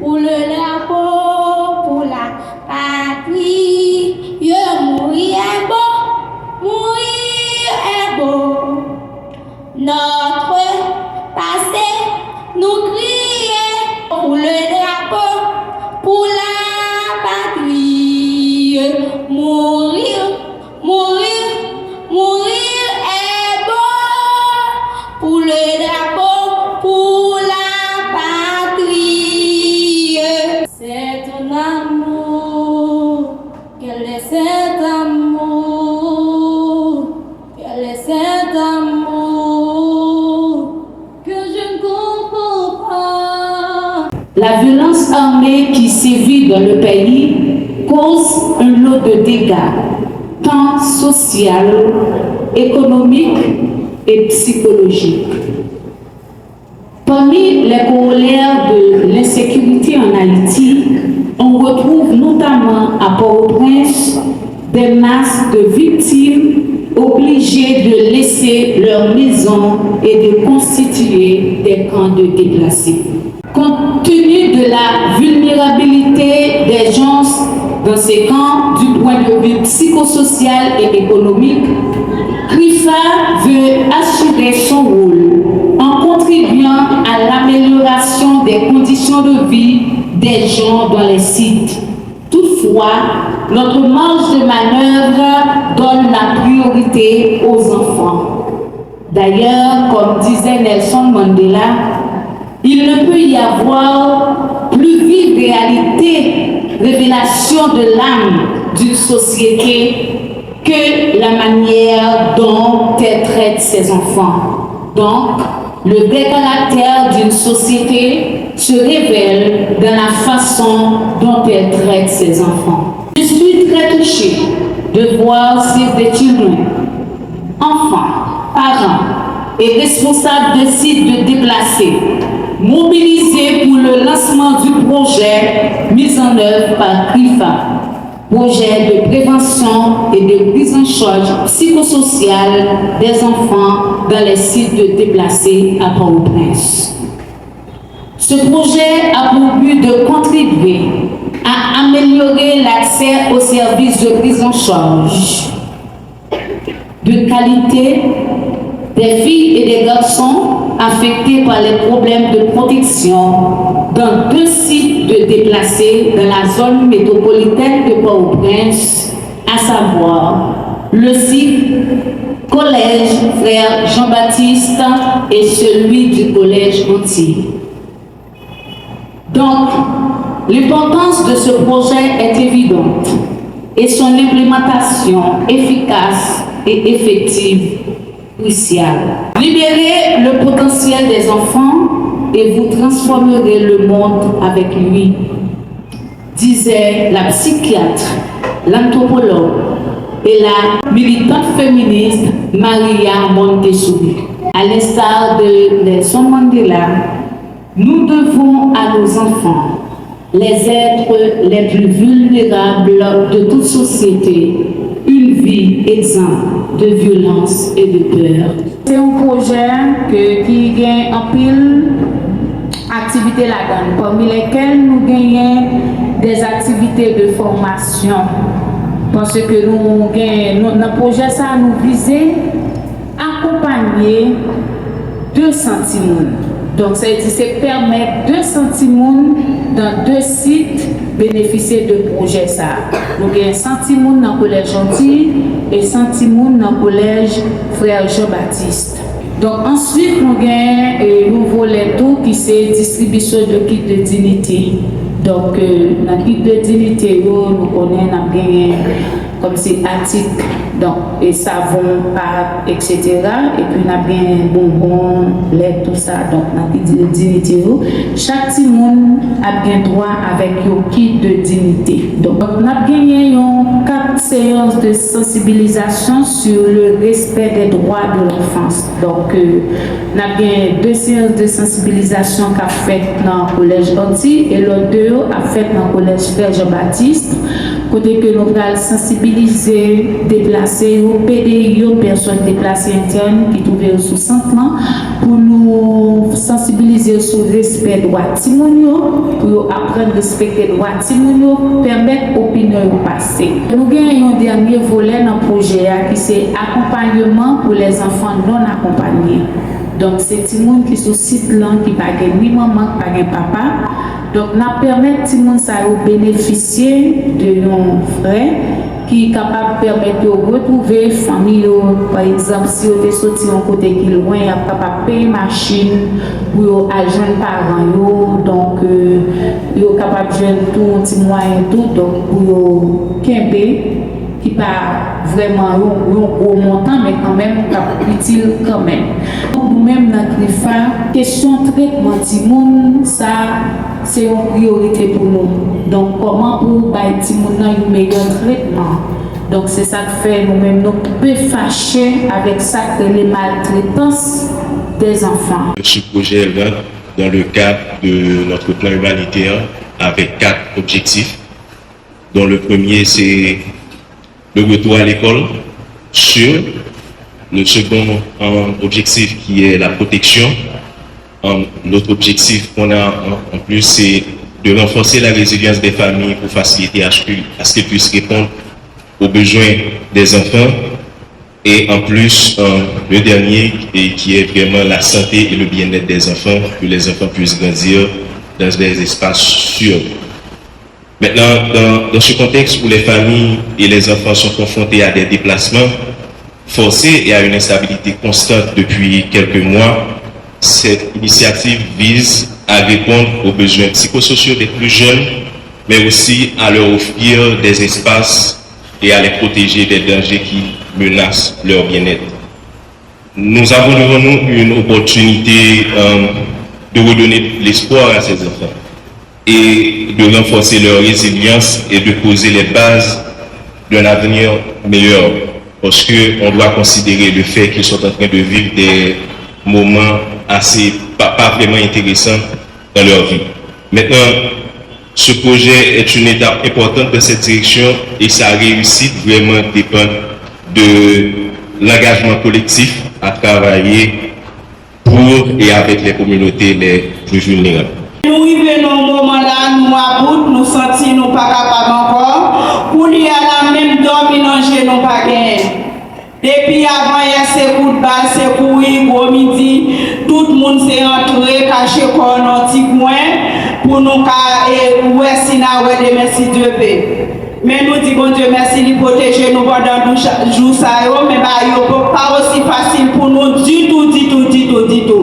Pour le drapeau, pour la patrie, mourir est beau, mourir est beau. Notre passé nous crie pour le drapeau, pour la patrie, mourir, mourir, mourir est beau. Pour le drapeau, pour la patrie. C'est un amour, quel est cet amour, quel est cet amour que je ne comprends pas. La violence armée qui sévit dans le pays cause un lot de dégâts, tant sociaux, économiques et psychologiques. Parmi les corollaires de l'insécurité en Haïti, on retrouve notamment à Port-au-Prince des masses de victimes obligées de laisser leur maison et de constituer des camps de déplacés. Compte tenu de la vulnérabilité des gens dans ces camps du point de vue psychosocial et économique, CRIFA veut assurer son rôle en contribuant à l'amélioration des conditions de vie des gens dans les sites. Toutefois, notre marge de manœuvre donne la priorité aux enfants. D'ailleurs, comme disait Nelson Mandela, il ne peut y avoir plus vive révélation de l'âme d'une société que la manière dont elle traite ses enfants. Donc, le vrai caractère d'une société se révèle dans la façon dont elle traite ses enfants. Je suis très touchée de voir ces children, enfants, parents et responsables de sites de déplacés mobilisés pour le lancement du projet mis en œuvre par CRIFA, projet de prévention et de prise en charge psychosociale des enfants dans les sites de déplacés à Port-au-Prince. Ce projet a pour but de contribuer à améliorer l'accès aux services de prise en charge de qualité des filles et des garçons affectés par les problèmes de protection dans 2 sites de déplacés dans la zone métropolitaine de Port-au-Prince, à savoir le site Collège Frère Jean-Baptiste et celui du Collège Antilles. Donc, l'importance de ce projet est évidente et son implémentation efficace et effective cruciale. Libérez le potentiel des enfants et vous transformerez le monde avec lui, disait la psychiatre, l'anthropologue et la militante féministe Maria Montessori. À l'instar de Nelson Mandela, nous devons à nos enfants, les êtres les plus vulnérables de toute société, une vie exempte de violence et de peur. C'est un projet qui gagne en pile activités là-dedans, parmi lesquelles nous gagnons des activités de formation. Parce que nous gagnons, dans le projet, ça nous visait accompagner 200 personnes. Donc, c'est permettre 200 personnes dans 2 sites bénéficier de projet ça. Nous avons 100 personnes dans le collège Antilles et 100 personnes dans le collège Frère Jean-Baptiste. Donc ensuite nous avons un nouveau tout qui c'est distribution de kits de dignité. Donc dans le kit de dignité nous connaissons gagné comme c'est article donc et savon, pâte, etc. Et puis on a bien bonbons, lait, tout ça. Donc dans le kit de dignité chaque petit monde a bien droit avec un kit de dignité. Donc on a gagné 4 séances de sensibilisation sur le respect des droits de l'enfance. Donc on a bien 2 séances de sensibilisation qu'a fait dans le collège Antilles et l'autre 2 a fait dans le collège Frère Jean-Baptiste côté que nous allons sensibiliser, déplacer, aider les personnes déplacées internes qui trouvent sous sentiment pour nous sensibiliser sur le respect des droits de Timounio, pour apprendre à respecter les droits de Timounio, permettre l'opinion de passer. Nous avons un dernier volet dans le projet qui c'est accompagnement pour les enfants non accompagnés. Donc, c'est tout le monde qui sont site là, qui n'a pas ni maman, pas de papa. Donc, nous permettons tout le monde de bénéficier de nos frères qui est capable de permettre de retrouver famille. Par exemple, si on est sorti en côté qui est loin, il est capable de payer une machine pour ajouter parents. Donc, il est capable de jouer tout un petit moyen tout. Donc, pour Kembe, qui pas vraiment un gros montant, mais quand même utile quand même. Nous-mêmes, dans CRIFA, question de traitement du monde, ça, c'est une priorité pour nous. Donc, comment pour un meilleur traitement? Donc, c'est ça que fait nous-mêmes, nous pouvons fâcher avec ça que les maltraitances des enfants. Ce projet-là, dans le cadre de notre plan humanitaire, avec 4 objectifs, dont le premier, c'est le retour à l'école sûr. Le second objectif qui est la protection. L'autre objectif qu'on a en plus, c'est de renforcer la résilience des familles pour faciliter à ce qu'elles puissent répondre aux besoins des enfants. Et en plus, le dernier qui est vraiment la santé et le bien-être des enfants, que les enfants puissent grandir dans des espaces sûrs. Maintenant, dans ce contexte où les familles et les enfants sont confrontés à des déplacements forcés et à une instabilité constante depuis quelques mois, cette initiative vise à répondre aux besoins psychosociaux des plus jeunes, mais aussi à leur offrir des espaces et à les protéger des dangers qui menacent leur bien-être. Nous avons devant nous une opportunité de redonner l'espoir à ces enfants et de renforcer leur résilience et de poser les bases d'un avenir meilleur. Parce qu'on doit considérer le fait qu'ils sont en train de vivre des moments assez pas vraiment intéressants dans leur vie. Maintenant, ce projet est une étape importante dans cette direction et sa réussite vraiment dépend de l'engagement collectif à travailler pour et avec les communautés les plus vulnérables. Nous arrivons dans un moment là, nous à bout, nous sentons nous pas capables encore. Pour lui à la même dominance, nous pas gagné. Depuis avant, il y a ces coups de balle, ces coups au midi, tout le monde s'est entré, caché comme un petit coin, pour nous ouais, si nous avons des merci Dieu. Mais nous disons bon Dieu merci de protéger nous pendant 12 jours, mais bah, il n'est pas aussi facile pour nous du tout.